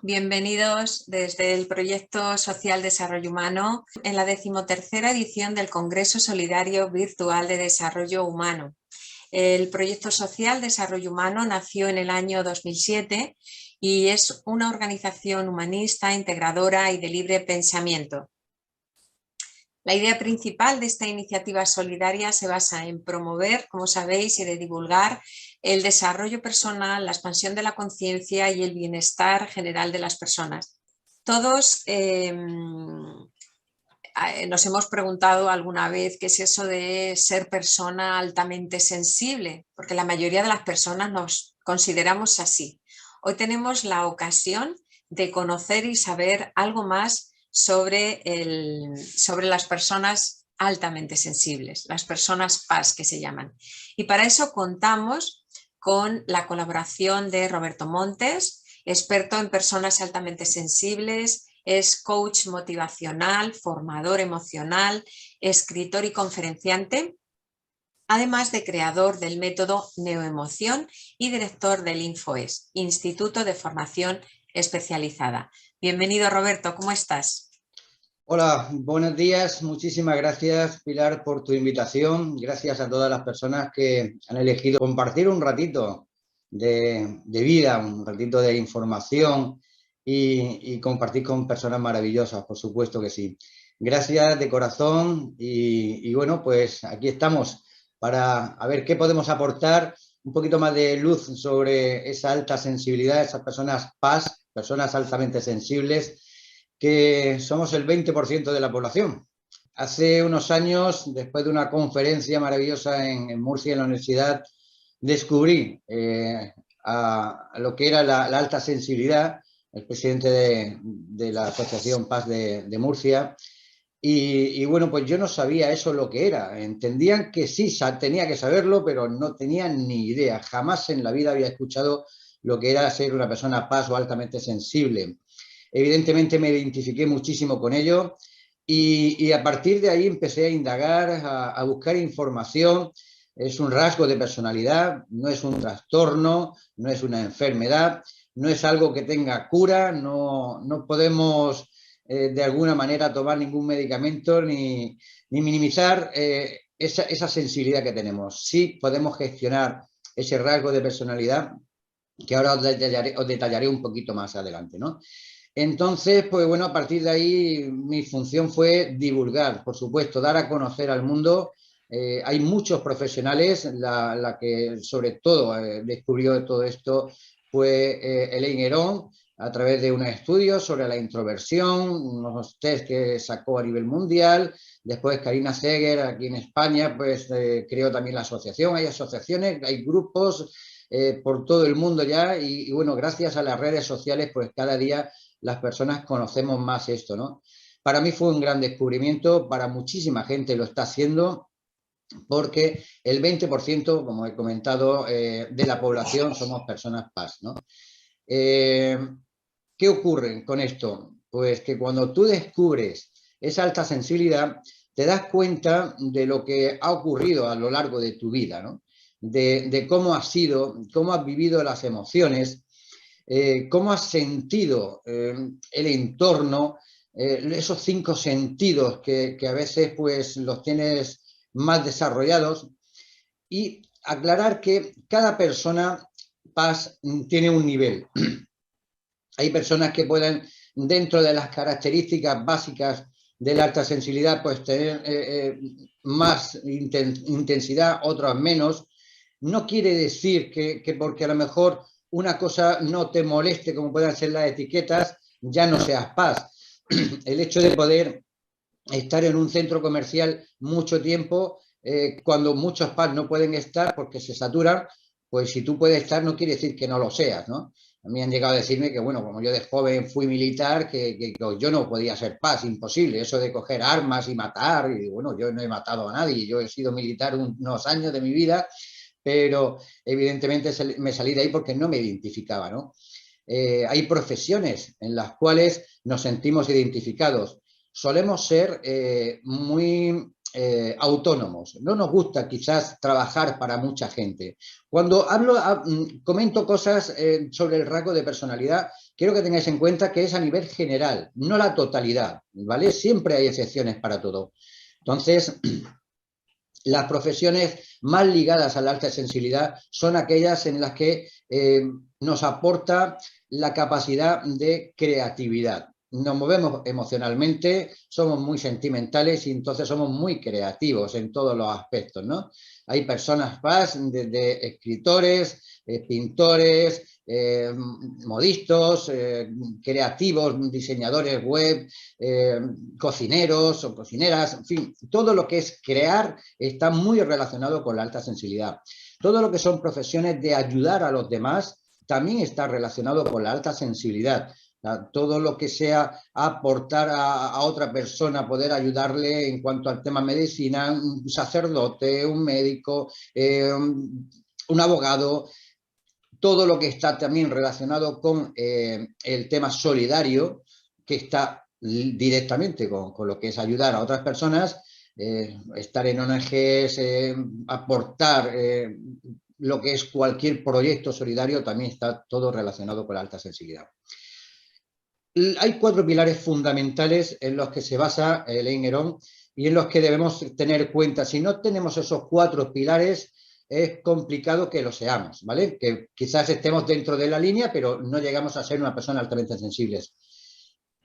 Bienvenidos desde el Proyecto Social Desarrollo Humano en la 13ª edición del Congreso Solidario Virtual de Desarrollo Humano. El Proyecto Social Desarrollo Humano nació en el año 2007 y es una organización humanista, integradora y de libre pensamiento. La idea principal de esta iniciativa solidaria se basa en promover, como sabéis, y de divulgar el desarrollo personal, la expansión de la conciencia y el bienestar general de las personas. Todos nos hemos preguntado alguna vez qué es eso de ser persona altamente sensible, porque la mayoría de las personas nos consideramos así. Hoy tenemos la ocasión de conocer y saber algo más sobre las personas altamente sensibles, las personas PAS que se llaman. Y para eso contamos con la colaboración de Roberto Montes, experto en personas altamente sensibles, es coach motivacional, formador emocional, escritor y conferenciante, además de creador del método Neoemoción y director del InfoES, Instituto de Formación Especializada. Bienvenido, Roberto, ¿cómo estás? Hola, buenos días. Muchísimas gracias, Pilar, por tu invitación. Gracias a todas las personas que han elegido compartir un ratito de vida, un ratito de información y compartir con personas maravillosas, por supuesto que sí. Gracias de corazón y bueno, pues aquí estamos para a ver qué podemos aportar, un poquito más de luz sobre esa alta sensibilidad, esas personas PAS, personas altamente sensibles, que somos el 20% de la población. Hace unos años, después de una conferencia maravillosa en Murcia, en la universidad, descubrí a lo que era la alta sensibilidad, el presidente de la Asociación Paz de Murcia, y bueno, pues yo no sabía eso lo que era. Entendían que sí, tenía que saberlo, pero no tenía ni idea. Jamás en la vida había escuchado lo que era ser una persona paz o altamente sensible. Evidentemente me identifiqué muchísimo con ello y a partir de ahí empecé a indagar, a buscar información. Es un rasgo de personalidad, no es un trastorno, no es una enfermedad, no es algo que tenga cura, no podemos de alguna manera tomar ningún medicamento ni minimizar esa sensibilidad que tenemos. Sí podemos gestionar ese rasgo de personalidad que ahora os detallaré un poquito más adelante, ¿no? Entonces, pues bueno, a partir de ahí mi función fue divulgar, por supuesto, dar a conocer al mundo. Hay muchos profesionales, la que sobre todo descubrió todo esto fue Elaine Aron, a través de unos estudios sobre la introversión, unos test que sacó a nivel mundial. Después Karina Seger, aquí en España, pues creó también la asociación. Hay asociaciones, hay grupos por todo el mundo ya y bueno, gracias a las redes sociales, pues cada día las personas conocemos más esto, ¿no? Para mí fue un gran descubrimiento, para muchísima gente lo está haciendo, porque el 20%, como he comentado, de la población somos personas PAS, ¿no? ¿Qué ocurre con esto? Pues que cuando tú descubres esa alta sensibilidad, te das cuenta de lo que ha ocurrido a lo largo de tu vida, ¿no? De cómo has sido, cómo has vivido las emociones, cómo has sentido el entorno, esos 5 sentidos que a veces pues los tienes más desarrollados, y aclarar que cada persona PAS tiene un nivel. Hay personas que pueden, dentro de las características básicas de la alta sensibilidad, pues tener más intensidad, otras menos. No quiere decir que porque a lo mejor una cosa no te moleste, como puedan ser las etiquetas, ya no seas paz. El hecho de poder estar en un centro comercial mucho tiempo, cuando muchos paz no pueden estar porque se saturan, pues si tú puedes estar no quiere decir que no lo seas, ¿no? A mí han llegado a decirme que, bueno, como yo de joven fui militar, que yo no podía ser paz, imposible, eso de coger armas y matar, y bueno, yo no he matado a nadie, yo he sido militar unos años de mi vida, pero evidentemente me salí de ahí porque no me identificaba, ¿no? Hay profesiones en las cuales nos sentimos identificados. Solemos ser muy autónomos, no nos gusta quizás trabajar para mucha gente. Cuando comento cosas sobre el rasgo de personalidad, quiero que tengáis en cuenta que es a nivel general, no la totalidad, ¿vale? Siempre hay excepciones para todo. Entonces, las profesiones más ligadas a la alta sensibilidad son aquellas en las que nos aporta la capacidad de creatividad. Nos movemos emocionalmente, somos muy sentimentales y entonces somos muy creativos en todos los aspectos, ¿no? Hay personas más, desde escritores, pintores, modistas, creativos, diseñadores web, cocineros o cocineras, en fin, todo lo que es crear está muy relacionado con la alta sensibilidad. Todo lo que son profesiones de ayudar a los demás también está relacionado con la alta sensibilidad. Todo lo que sea aportar a otra persona, poder ayudarle en cuanto al tema medicina, un sacerdote, un médico, un abogado, todo lo que está también relacionado con el tema solidario, que está directamente con lo que es ayudar a otras personas, estar en ONGs, aportar lo que es cualquier proyecto solidario, también está todo relacionado con la alta sensibilidad. Hay 4 pilares fundamentales en los que se basa Elaine Aron y en los que debemos tener cuenta. Si no tenemos esos 4 pilares, es complicado que lo seamos, ¿vale? Que quizás estemos dentro de la línea, pero no llegamos a ser una persona altamente sensible.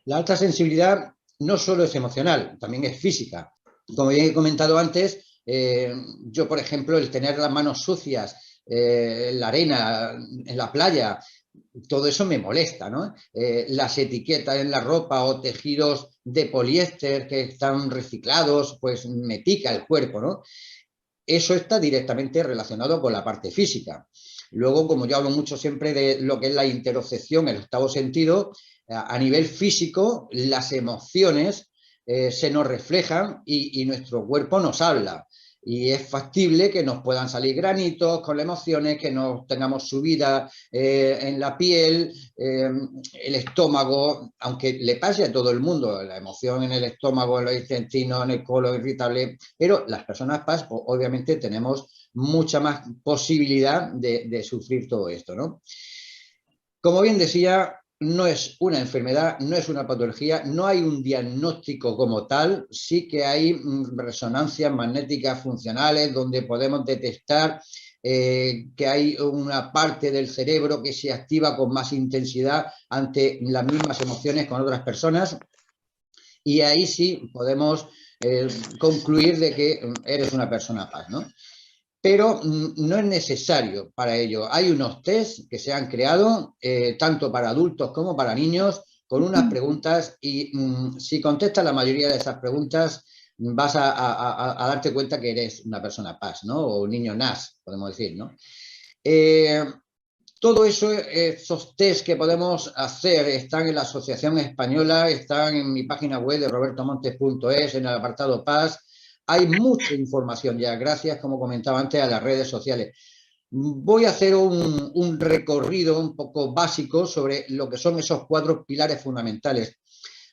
La alta sensibilidad no solo es emocional, también es física. Como bien he comentado antes, yo, por ejemplo, el tener las manos sucias en la arena, en la playa, todo eso me molesta, ¿no? Las etiquetas en la ropa o tejidos de poliéster que están reciclados, pues me pica el cuerpo, ¿no? Eso está directamente relacionado con la parte física. Luego, como yo hablo mucho siempre de lo que es la interocepción, el octavo sentido, a nivel físico, las emociones se nos reflejan y nuestro cuerpo nos habla. Y es factible que nos puedan salir granitos con las emociones, que nos tengamos subida en la piel, el estómago, aunque le pase a todo el mundo, la emoción en el estómago, en los intestinos, en el colon irritable, pero las personas PAS obviamente tenemos mucha más posibilidad de sufrir todo esto, ¿no? Como bien decía, no es una enfermedad, no es una patología, no hay un diagnóstico como tal, sí que hay resonancias magnéticas funcionales donde podemos detectar que hay una parte del cerebro que se activa con más intensidad ante las mismas emociones con otras personas y ahí sí podemos concluir de que eres una persona paz, ¿no? Pero no es necesario para ello. Hay unos test que se han creado, tanto para adultos como para niños, con unas preguntas y si contestas la mayoría de esas preguntas vas a darte cuenta que eres una persona PAS, ¿no? O un niño NAS, podemos decir, ¿no? Todo eso, esos test que podemos hacer están en la Asociación Española, están en mi página web de robertomontes.es, en el apartado PAS. Hay mucha información ya, gracias, como comentaba antes, a las redes sociales. Voy a hacer un recorrido un poco básico sobre lo que son esos 4 pilares fundamentales.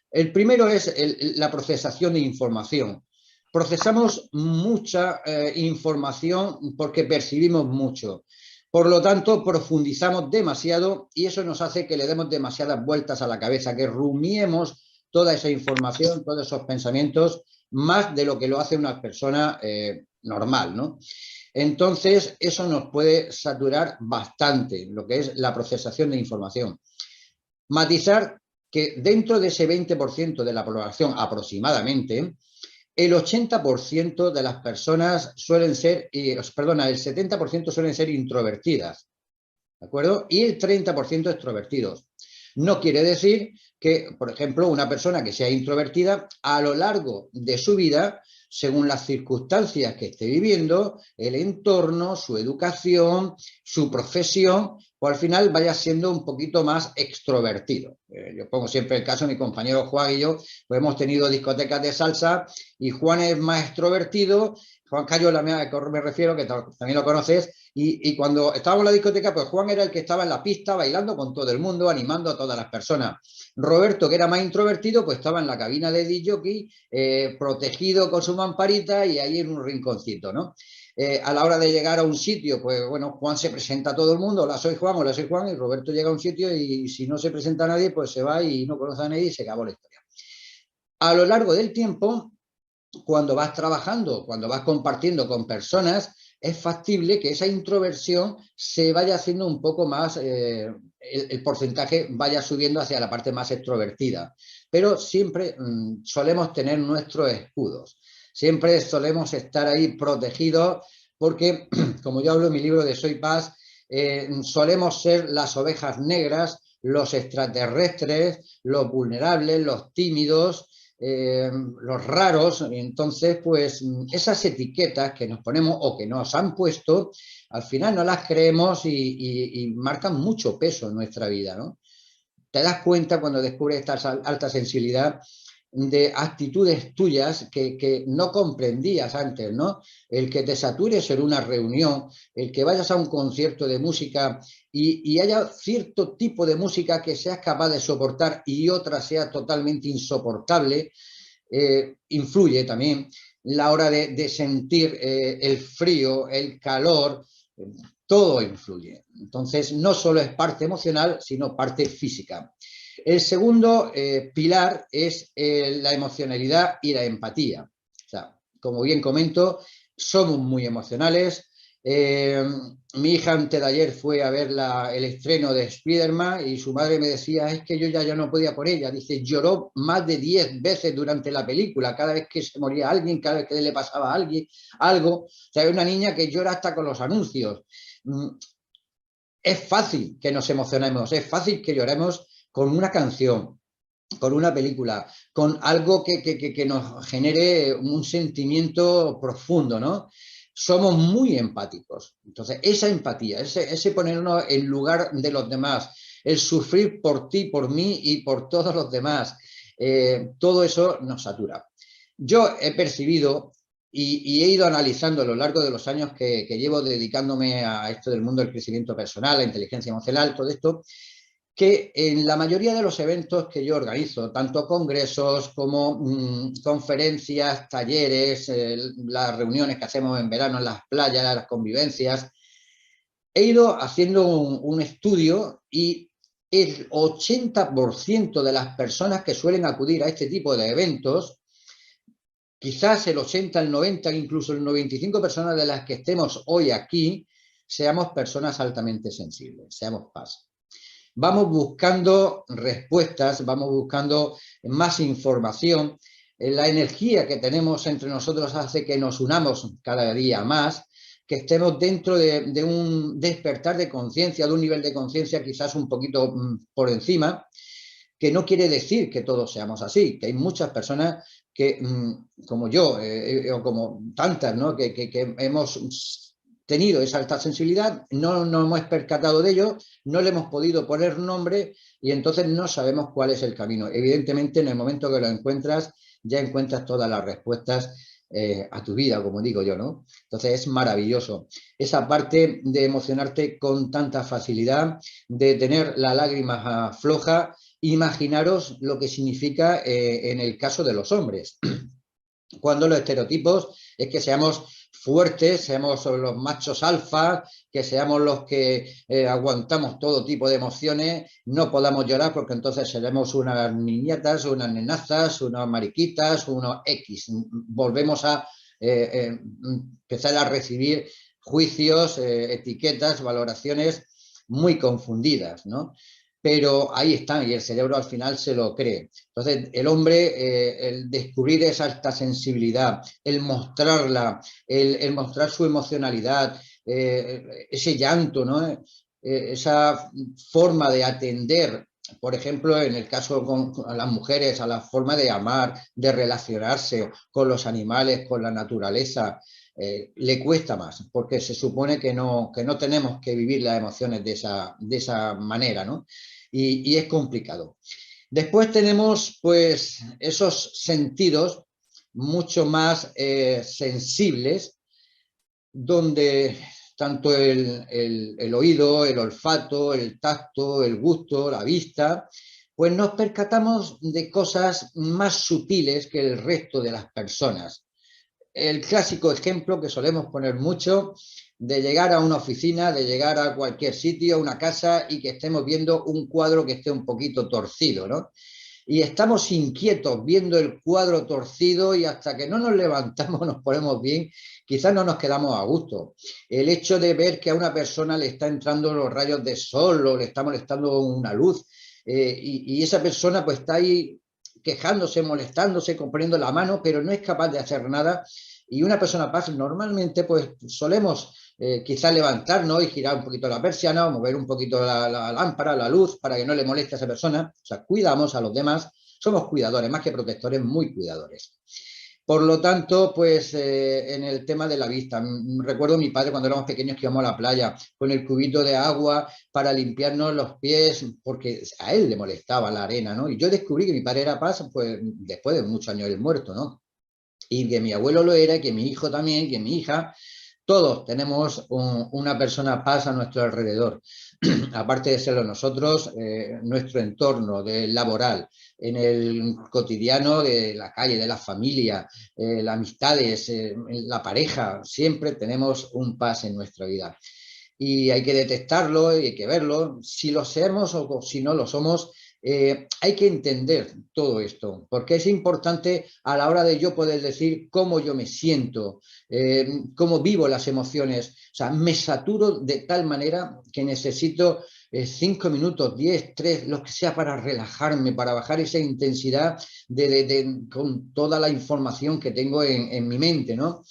El primero es la procesación de información. Procesamos mucha información porque percibimos mucho. Por lo tanto, profundizamos demasiado y eso nos hace que le demos demasiadas vueltas a la cabeza, que rumiemos toda esa información, todos esos pensamientos, más de lo que lo hace una persona normal, ¿no? Entonces, eso nos puede saturar bastante, lo que es la procesación de información. Matizar que dentro de ese 20% de la población aproximadamente, el 80% de las personas suelen ser, perdona, el 70% suelen ser introvertidas, ¿de acuerdo? Y el 30% extrovertidos. No quiere decir que, por ejemplo, una persona que sea introvertida, a lo largo de su vida, según las circunstancias que esté viviendo, el entorno, su educación, su profesión, pues al final vayas siendo un poquito más extrovertido. Yo pongo siempre el caso de mi compañero Juan y yo, pues hemos tenido discotecas de salsa y Juan es más extrovertido, Juan Cayo, me refiero, que también lo conoces, y cuando estábamos en la discoteca, pues Juan era el que estaba en la pista bailando con todo el mundo, animando a todas las personas. Roberto, que era más introvertido, pues estaba en la cabina de DJ, protegido con su mamparita y ahí en un rinconcito, ¿no? A la hora de llegar a un sitio, pues bueno, Juan se presenta a todo el mundo, hola soy Juan, hola soy Juan, y Roberto llega a un sitio y si no se presenta a nadie, pues se va y no conoce a nadie y se acabó la historia. A lo largo del tiempo, cuando vas trabajando, cuando vas compartiendo con personas, es factible que esa introversión se vaya haciendo un poco más, el porcentaje vaya subiendo hacia la parte más extrovertida. Pero siempre solemos tener nuestros escudos. Siempre solemos estar ahí protegidos porque, como yo hablo en mi libro de Soy Paz, solemos ser las ovejas negras, los extraterrestres, los vulnerables, los tímidos, los raros. Entonces, pues esas etiquetas que nos ponemos o que nos han puesto, al final no las creemos y marcan mucho peso en nuestra vida, ¿no? Te das cuenta cuando descubres esta alta sensibilidad de actitudes tuyas que no comprendías antes, ¿no? El que te satures en una reunión, el que vayas a un concierto de música y haya cierto tipo de música que seas capaz de soportar y otra sea totalmente insoportable, influye también la hora de sentir el frío, el calor, todo influye. Entonces, no solo es parte emocional, sino parte física. El segundo pilar es la emocionalidad y la empatía. O sea, como bien comento, somos muy emocionales. Mi hija antes de ayer fue a ver el estreno de Spider-Man y su madre me decía, es que yo ya no podía por ella. Dice, lloró más de 10 veces durante la película, cada vez que se moría alguien, cada vez que le pasaba a alguien algo. O sea, es una niña que llora hasta con los anuncios. Es fácil que nos emocionemos, es fácil que lloremos con una canción, con una película, con algo que nos genere un sentimiento profundo, ¿no? Somos muy empáticos. Entonces, esa empatía, ese ponernos en lugar de los demás, el sufrir por ti, por mí y por todos los demás, todo eso nos satura. Yo he percibido y he ido analizando a lo largo de los años que llevo dedicándome a esto del mundo del crecimiento personal, la inteligencia emocional, todo esto, que en la mayoría de los eventos que yo organizo, tanto congresos como conferencias, talleres, las reuniones que hacemos en verano en las playas, las convivencias, he ido haciendo un estudio y el 80% de las personas que suelen acudir a este tipo de eventos, quizás el 80, el 90, incluso el 95% personas de las que estemos hoy aquí, seamos personas altamente sensibles, seamos paz. Vamos buscando respuestas, vamos buscando más información. La energía que tenemos entre nosotros hace que nos unamos cada día más, que estemos dentro de un despertar de conciencia, de un nivel de conciencia quizás un poquito por encima, que no quiere decir que todos seamos así, que hay muchas personas que, como yo, o como tantas, ¿no? que hemos tenido esa alta sensibilidad, no nos hemos percatado de ello, no le hemos podido poner nombre y entonces no sabemos cuál es el camino. Evidentemente, en el momento que lo encuentras, ya encuentras todas las respuestas a tu vida, como digo yo, ¿no? Entonces es maravilloso. Esa parte de emocionarte con tanta facilidad, de tener la lágrima floja. Imaginaros lo que significa en el caso de los hombres, cuando los estereotipos es que seamos fuertes, seamos los machos alfa, que seamos los que aguantamos todo tipo de emociones, no podamos llorar porque entonces seremos unas niñatas, unas nenazas, unas mariquitas, unos X. Volvemos a empezar a recibir juicios, etiquetas, valoraciones muy confundidas, ¿no? Pero ahí están y el cerebro al final se lo cree. Entonces, el hombre, el descubrir esa alta sensibilidad, el mostrarla, el mostrar su emocionalidad, ese llanto, ¿no? Esa forma de atender, por ejemplo, en el caso con las mujeres, a la forma de amar, de relacionarse con los animales, con la naturaleza, le cuesta más, porque se supone que no tenemos que vivir las emociones de esa manera, ¿no? Y es complicado. Después tenemos pues esos sentidos mucho más sensibles, donde tanto el oído, el olfato, el tacto, el gusto, la vista, pues nos percatamos de cosas más sutiles que el resto de las personas. El clásico ejemplo que solemos poner mucho de llegar a una oficina, de llegar a cualquier sitio, a una casa y que estemos viendo un cuadro que esté un poquito torcido, ¿no? Y estamos inquietos viendo el cuadro torcido y hasta que no nos levantamos, nos ponemos bien, quizás no nos quedamos a gusto. El hecho de ver que a una persona le está entrando los rayos de sol o le está molestando una luz y esa persona pues está ahí quejándose, molestándose, componiendo la mano, pero no es capaz de hacer nada. Y una persona paz, normalmente pues solemos quizás levantarnos y girar un poquito la persiana o mover un poquito la lámpara, la luz, para que no le moleste a esa persona. O sea, cuidamos a los demás, somos cuidadores, más que protectores, muy cuidadores. Por lo tanto, pues en el tema de la vista, recuerdo a mi padre cuando éramos pequeños que íbamos a la playa con el cubito de agua para limpiarnos los pies, porque a él le molestaba la arena, ¿no? Y yo descubrí que mi padre era paz, pues después de muchos años de muerto, ¿no? Y que mi abuelo lo era, y que mi hijo también, que mi hija, todos tenemos una persona paz a nuestro alrededor. Aparte de serlo nosotros, nuestro entorno laboral, en el cotidiano de la calle, de la familia, las amistades, la pareja, siempre tenemos un paz en nuestra vida. Y hay que detectarlo y hay que verlo. Si lo seamos o si no lo somos, hay que entender todo esto, porque es importante a la hora de yo poder decir cómo yo me siento, cómo vivo las emociones. O sea, me saturo de tal manera que necesito 5 minutos, 10, 3, lo que sea para relajarme, para bajar esa intensidad con toda la información que tengo en mi mente, ¿no?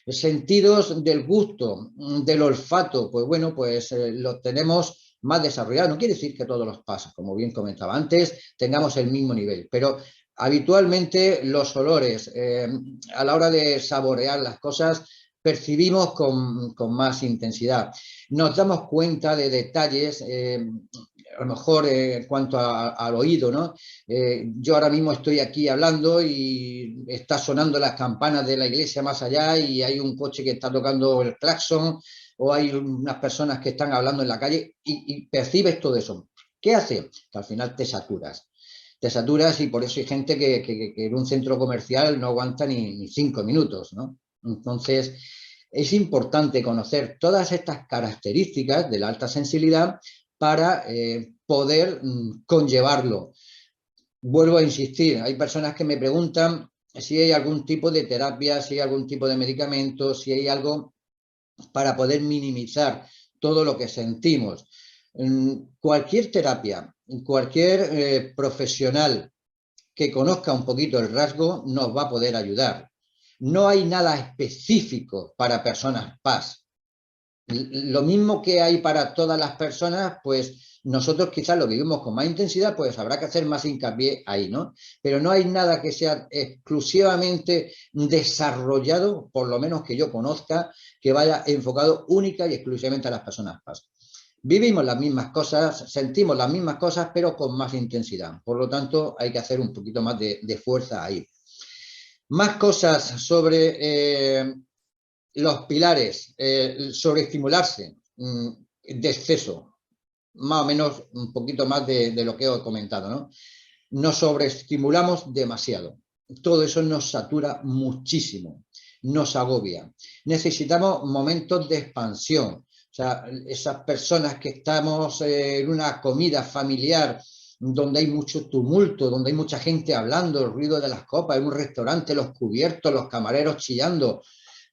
Sentidos del gusto, del olfato, pues bueno, pues los tenemos más desarrollados. No quiere decir que todos los pasos, como bien comentaba antes, tengamos el mismo nivel, pero habitualmente los olores, a la hora de saborear las cosas, percibimos con más intensidad. Nos damos cuenta de detalles, a lo mejor en cuanto al oído, ¿no? Yo ahora mismo estoy aquí hablando y está sonando las campanas de la iglesia más allá y hay un coche que está tocando el claxon o hay unas personas que están hablando en la calle y percibes todo eso. ¿Qué hace? Que al final te saturas. Te saturas y por eso hay gente que en un centro comercial no aguanta ni 5 minutos, ¿no? Entonces, es importante conocer todas estas características de la alta sensibilidad para poder conllevarlo. Vuelvo a insistir, hay personas que me preguntan si hay algún tipo de terapia, si hay algún tipo de medicamento, si hay algo para poder minimizar todo lo que sentimos. Cualquier terapia, cualquier profesional que conozca un poquito el rasgo nos va a poder ayudar. No hay nada específico para personas PAS. Lo mismo que hay para todas las personas, pues nosotros quizás lo vivimos con más intensidad, pues habrá que hacer más hincapié ahí, ¿no? Pero no hay nada que sea exclusivamente desarrollado, por lo menos que yo conozca, que vaya enfocado única y exclusivamente a las personas PAS. Vivimos las mismas cosas, sentimos las mismas cosas, pero con más intensidad. Por lo tanto, hay que hacer un poquito más de fuerza ahí. Más cosas sobre los pilares, sobreestimularse de exceso, más o menos un poquito más de lo que he comentado, ¿no? Nos sobreestimulamos demasiado. Todo eso nos satura muchísimo, nos agobia. Necesitamos momentos de expansión. O sea, esas personas que estamos en una comida familiar donde hay mucho tumulto, donde hay mucha gente hablando, el ruido de las copas, en un restaurante, los cubiertos, los camareros chillando,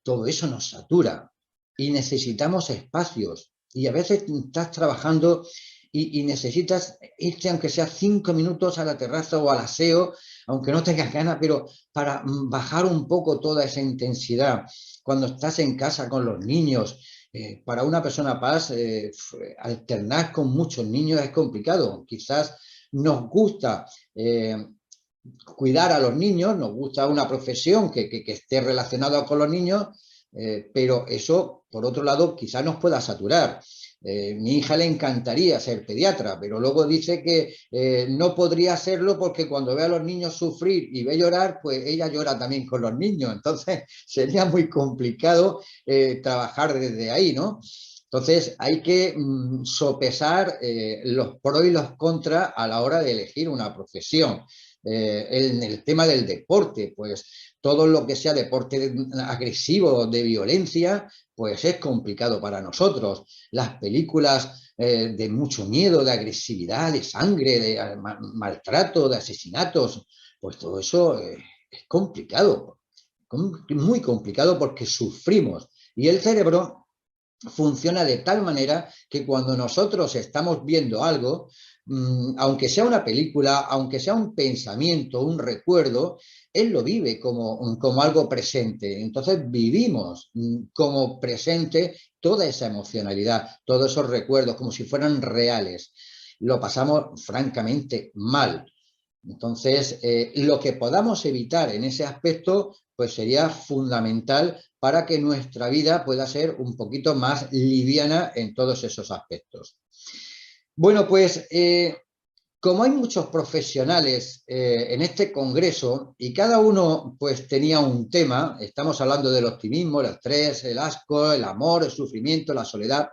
todo eso nos satura y necesitamos espacios. Y a veces estás trabajando y necesitas irte, aunque sea 5 minutos a la terraza o al aseo, aunque no tengas ganas, pero para bajar un poco toda esa intensidad. Cuando estás en casa con los niños, para una persona paz, alternar con muchos niños es complicado. Quizás nos gusta cuidar a los niños, nos gusta una profesión que esté relacionada con los niños, pero eso, por otro lado, quizás nos pueda saturar. Mi hija le encantaría ser pediatra, pero luego dice que no podría serlo porque cuando ve a los niños sufrir y ve llorar, pues ella llora también con los niños. Entonces sería muy complicado trabajar desde ahí, ¿no? Entonces hay que sopesar los pros y los contras a la hora de elegir una profesión. En el tema del deporte, pues todo lo que sea deporte agresivo, de violencia, pues es complicado para nosotros. Las películas de mucho miedo, de agresividad, de sangre, de maltrato, de asesinatos, pues todo eso es complicado, muy complicado porque sufrimos. Y el cerebro funciona de tal manera que cuando nosotros estamos viendo algo, aunque sea una película, aunque sea un pensamiento, un recuerdo, él lo vive como algo presente. Entonces vivimos como presente toda esa emocionalidad, todos esos recuerdos, como si fueran reales. Lo pasamos francamente mal. Entonces, lo que podamos evitar en ese aspecto, pues sería fundamental para que nuestra vida pueda ser un poquito más liviana en todos esos aspectos. Bueno, pues como hay muchos profesionales en este congreso y cada uno pues tenía un tema, estamos hablando del optimismo, el estrés, el asco, el amor, el sufrimiento, la soledad,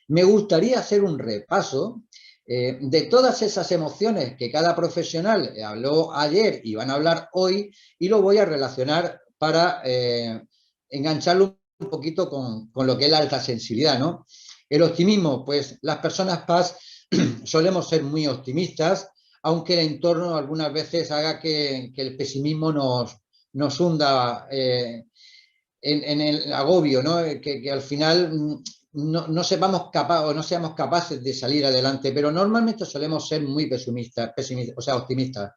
me gustaría hacer un repaso de todas esas emociones que cada profesional habló ayer y van a hablar hoy, y lo voy a relacionar para engancharlo un poquito con lo que es la alta sensibilidad, ¿no? El optimismo, pues las personas paz solemos ser muy optimistas, aunque el entorno algunas veces haga que el pesimismo nos hunda en el agobio, ¿no? Que al final no sepamos capaz, o no seamos capaces de salir adelante, pero normalmente solemos ser muy pesimistas, o sea, optimistas.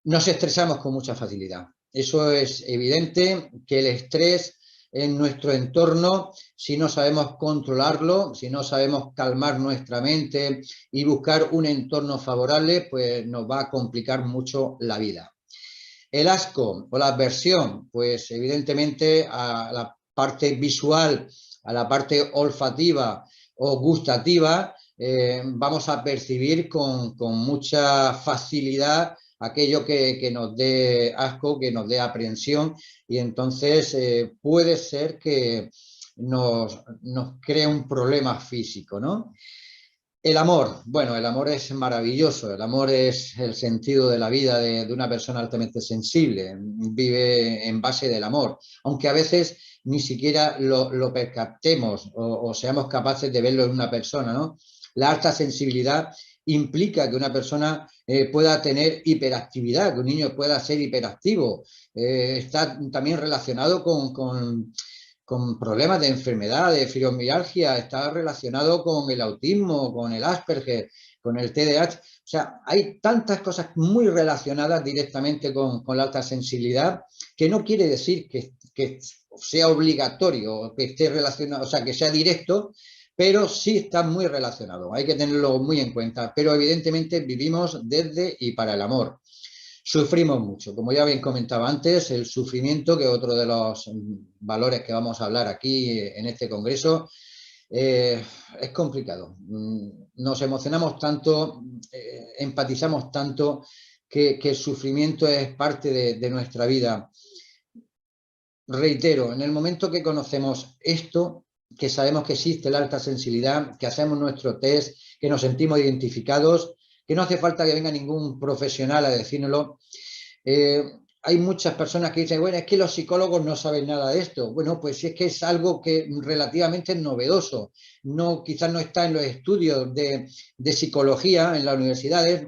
Nos estresamos con mucha facilidad. Eso es evidente, que el estrés en nuestro entorno, si no sabemos controlarlo, si no sabemos calmar nuestra mente y buscar un entorno favorable, pues nos va a complicar mucho la vida. El asco o la aversión, pues evidentemente a la parte visual, a la parte olfativa o gustativa, vamos a percibir con mucha facilidad aquello que nos dé asco, que nos dé aprehensión, y entonces puede ser que nos cree un problema físico, ¿no? El amor, bueno, el amor es maravilloso, el amor es el sentido de la vida de una persona altamente sensible, vive en base del amor, aunque a veces ni siquiera lo percatemos o seamos capaces de verlo en una persona, ¿no? La alta sensibilidad implica que una persona pueda tener hiperactividad, que un niño pueda ser hiperactivo, está también relacionado con problemas de enfermedad, de fibromialgia, está relacionado con el autismo, con el Asperger, con el TDAH. O sea, hay tantas cosas muy relacionadas directamente con la alta sensibilidad, que no quiere decir que sea obligatorio, que esté relacionado, o sea, que sea directo, pero sí está muy relacionado. Hay que tenerlo muy en cuenta. Pero evidentemente vivimos desde y para el amor. Sufrimos mucho, como ya bien comentaba antes, el sufrimiento, que es otro de los valores que vamos a hablar aquí en este congreso, es complicado. Nos emocionamos tanto, empatizamos tanto, que el sufrimiento es parte de nuestra vida. Reitero, en el momento que conocemos esto, que sabemos que existe la alta sensibilidad, que hacemos nuestro test, que nos sentimos identificados, que no hace falta que venga ningún profesional a decírnoslo. Hay muchas personas que dicen, bueno, es que los psicólogos no saben nada de esto. Bueno, pues es que es algo que relativamente es novedoso. No, quizás no está en los estudios de psicología en las universidades,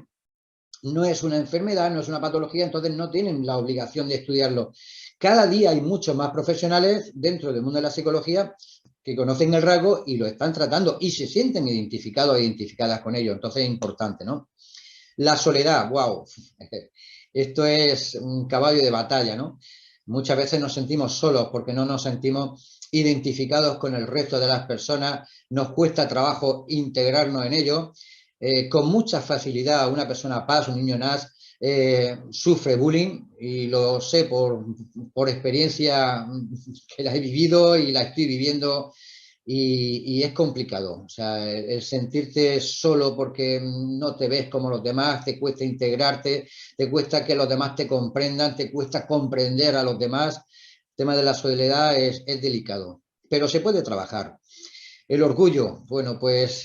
no es una enfermedad, no es una patología, entonces no tienen la obligación de estudiarlo. Cada día hay muchos más profesionales dentro del mundo de la psicología que conocen el rasgo y lo están tratando y se sienten identificados e identificadas con ello. Entonces es importante, ¿no? La soledad, wow, esto es un caballo de batalla, ¿no? Muchas veces nos sentimos solos porque no nos sentimos identificados con el resto de las personas, nos cuesta trabajo integrarnos en ello. Con mucha facilidad una persona paz, un niño NAS, sufre bullying, y lo sé por experiencia que la he vivido y la estoy viviendo, y es complicado. O sea, el sentirte solo porque no te ves como los demás, te cuesta integrarte, te cuesta que los demás te comprendan, te cuesta comprender a los demás. El tema de la soledad es delicado, pero se puede trabajar. El orgullo, bueno, pues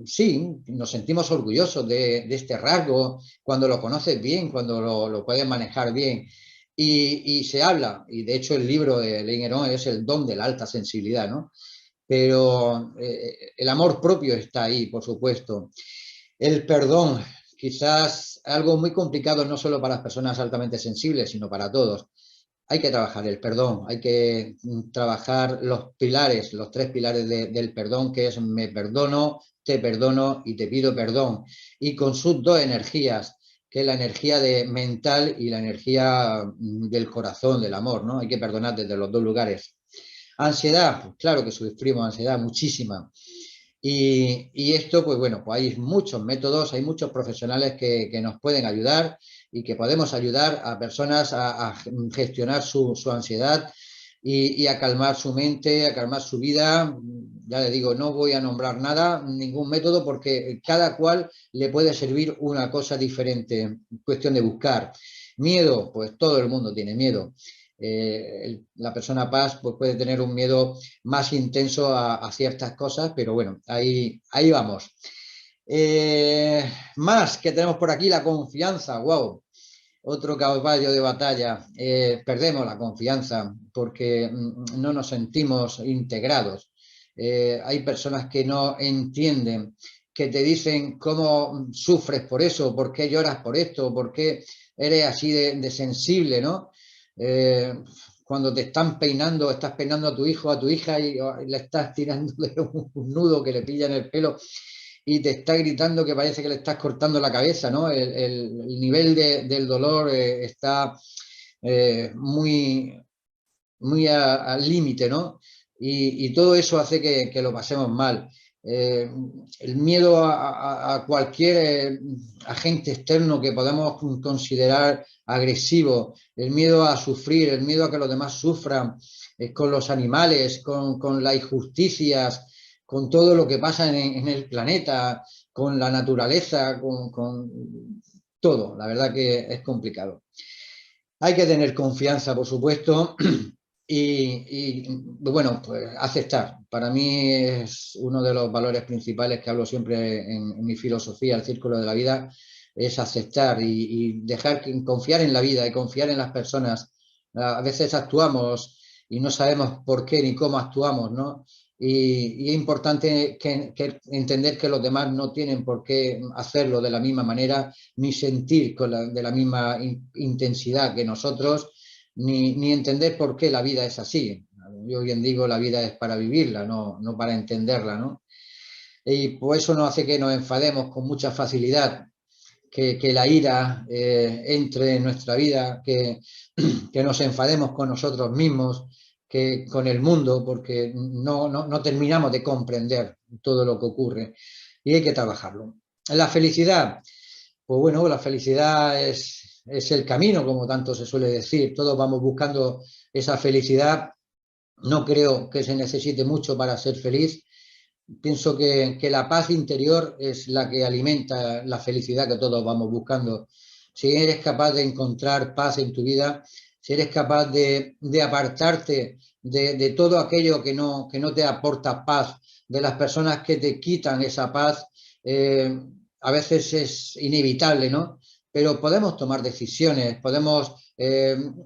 sí, nos sentimos orgullosos de este rasgo cuando lo conoces bien, cuando lo puedes manejar bien. Y se habla, y de hecho el libro de Alain Aron es el don de la alta sensibilidad, ¿no? Pero el amor propio está ahí, por supuesto. El perdón, quizás algo muy complicado no solo para las personas altamente sensibles, sino para todos. Hay que trabajar el perdón, hay que trabajar los pilares, los tres pilares del perdón, que es me perdono, te perdono y te pido perdón. Y con sus dos energías, que es la energía mental y la energía del corazón, del amor, ¿no? Hay que perdonar desde los dos lugares. Ansiedad, pues claro que sufrimos ansiedad, muchísima. Y esto, pues bueno, pues hay muchos métodos, hay muchos profesionales que nos pueden ayudar y que podemos ayudar a personas a gestionar su ansiedad y a calmar su mente, a calmar su vida. Ya le digo, no voy a nombrar nada, ningún método, porque cada cual le puede servir una cosa diferente, cuestión de buscar. Miedo, pues todo el mundo tiene miedo. La persona paz pues puede tener un miedo más intenso a ciertas cosas, pero bueno, ahí vamos. Más que tenemos por aquí, la confianza, wow, otro caballo de batalla. Perdemos la confianza porque no nos sentimos integrados. Hay personas que no entienden, que te dicen cómo sufres por eso, por qué lloras por esto, por qué eres así de sensible, ¿no? Eh, Cuando te están peinando, estás peinando a tu hijo, a tu hija, y le estás tirando un nudo que le pilla en el pelo y te está gritando que parece que le estás cortando la cabeza, ¿no? El nivel del dolor está muy, muy al límite, ¿no? Y todo eso hace que lo pasemos mal. Eh, el miedo a cualquier agente externo que podamos considerar agresivo, el miedo a sufrir, el miedo a que los demás sufran, con los animales, con las injusticias, con todo lo que pasa en el planeta, con la naturaleza, con todo. La verdad que es complicado. Hay que tener confianza, por supuesto, bueno, pues aceptar. Para mí es uno de los valores principales que hablo siempre en mi filosofía, el círculo de la vida, es aceptar y dejar confiar en la vida y confiar en las personas. A veces actuamos y no sabemos por qué ni cómo actuamos, ¿no? Y es importante que entender que los demás no tienen por qué hacerlo de la misma manera, ni sentir de la misma intensidad que nosotros, ni entender por qué la vida es así. Yo bien digo, la vida es para vivirla, no para entenderla, ¿no? Y por eso nos hace que nos enfademos con mucha facilidad, que la ira entre en nuestra vida, que nos enfademos con nosotros mismos, que con el mundo, porque no terminamos de comprender todo lo que ocurre, y hay que trabajarlo. La felicidad, pues bueno, la felicidad es el camino, como tanto se suele decir. Todos vamos buscando esa felicidad. No creo que se necesite mucho para ser feliz. Pienso que la paz interior es la que alimenta la felicidad que todos vamos buscando. Si eres capaz de encontrar paz en tu vida, si eres capaz de apartarte de todo aquello que no te aporta paz, de las personas que te quitan esa paz, a veces es inevitable, ¿no? Pero podemos tomar decisiones, podemos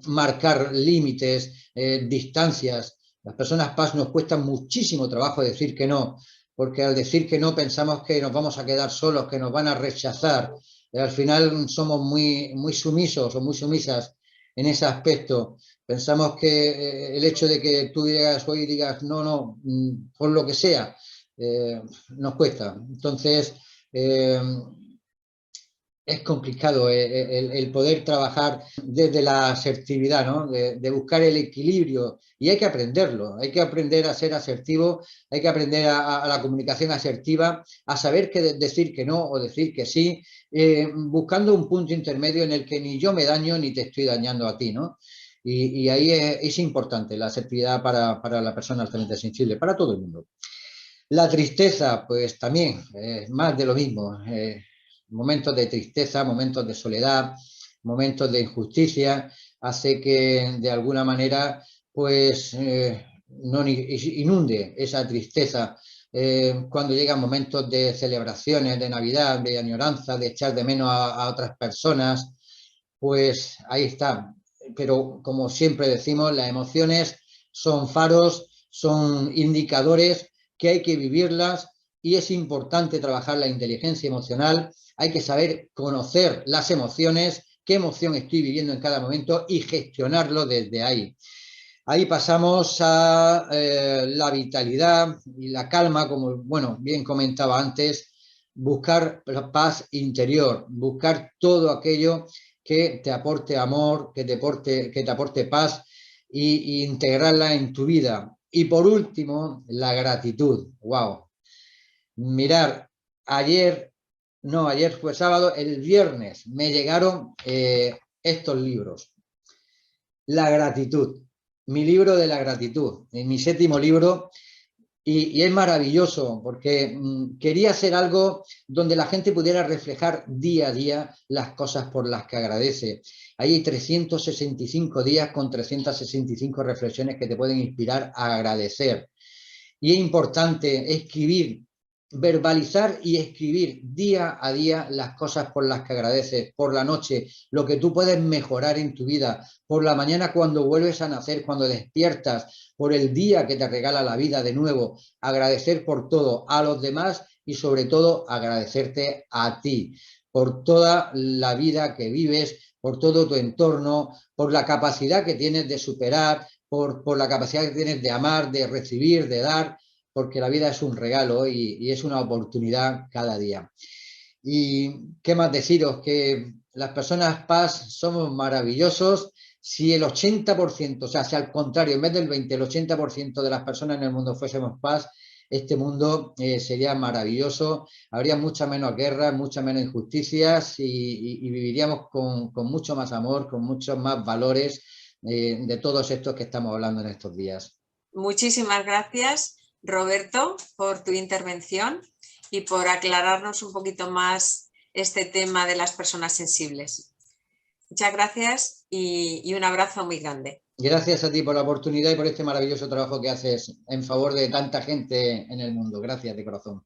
marcar límites, distancias. Las personas paz nos cuesta muchísimo trabajo decir que no, porque al decir que no pensamos que nos vamos a quedar solos, que nos van a rechazar. Al final somos muy sumisos o muy sumisas en ese aspecto. Pensamos que el hecho de que tú digas hoy digas no, por lo que sea, nos cuesta. Entonces, es complicado el poder trabajar desde la asertividad, ¿no? De buscar el equilibrio, y hay que aprenderlo, hay que aprender a ser asertivo, hay que aprender a la comunicación asertiva, a saber qué decir que no o decir que sí, buscando un punto intermedio en el que ni yo me daño ni te estoy dañando a ti, ¿no? Y ahí es importante la asertividad para la persona altamente sensible, para todo el mundo. La tristeza, pues también, más de lo mismo. Momentos de tristeza, momentos de soledad, momentos de injusticia, hace que de alguna manera, pues, no inunde esa tristeza. Cuando llegan momentos de celebraciones, de Navidad, de añoranza, de echar de menos a otras personas, pues ahí está. Pero como siempre decimos, las emociones son faros, son indicadores que hay que vivirlas, y es importante trabajar la inteligencia emocional. Hay que saber conocer las emociones, qué emoción estoy viviendo en cada momento y gestionarlo desde ahí. Ahí pasamos a la vitalidad y la calma, como bueno, bien comentaba antes, buscar la paz interior, buscar todo aquello que te aporte amor, que te aporte paz, y integrarla en tu vida. Y por último, la gratitud. ¡Wow! Mirar, ayer, no, ayer fue sábado, el viernes me llegaron estos libros. La gratitud, mi libro de la gratitud, en mi 7º libro, y es maravilloso porque quería hacer algo donde la gente pudiera reflejar día a día las cosas por las que agradece. Hay 365 días con 365 reflexiones que te pueden inspirar a agradecer. Y es importante escribir, verbalizar y escribir día a día las cosas por las que agradeces, por la noche, lo que tú puedes mejorar en tu vida, por la mañana cuando vuelves a nacer, cuando despiertas, por el día que te regala la vida de nuevo, agradecer por todo, a los demás, y sobre todo agradecerte a ti, por toda la vida que vives, por todo tu entorno, por la capacidad que tienes de superar, por la capacidad que tienes de amar, de recibir, de dar, porque la vida es un regalo y es una oportunidad cada día. Y qué más deciros, que las personas paz somos maravillosos. Si el 80%, o sea, si al contrario, en vez del 20, el 80% de las personas en el mundo fuésemos paz, este mundo sería maravilloso, habría mucha menos guerra, muchas menos injusticias, y viviríamos con mucho más amor, con muchos más valores de todos estos que estamos hablando en estos días. Muchísimas gracias, Roberto, por tu intervención y por aclararnos un poquito más este tema de las personas sensibles. Muchas gracias y un abrazo muy grande. Gracias a ti por la oportunidad y por este maravilloso trabajo que haces en favor de tanta gente en el mundo. Gracias de corazón.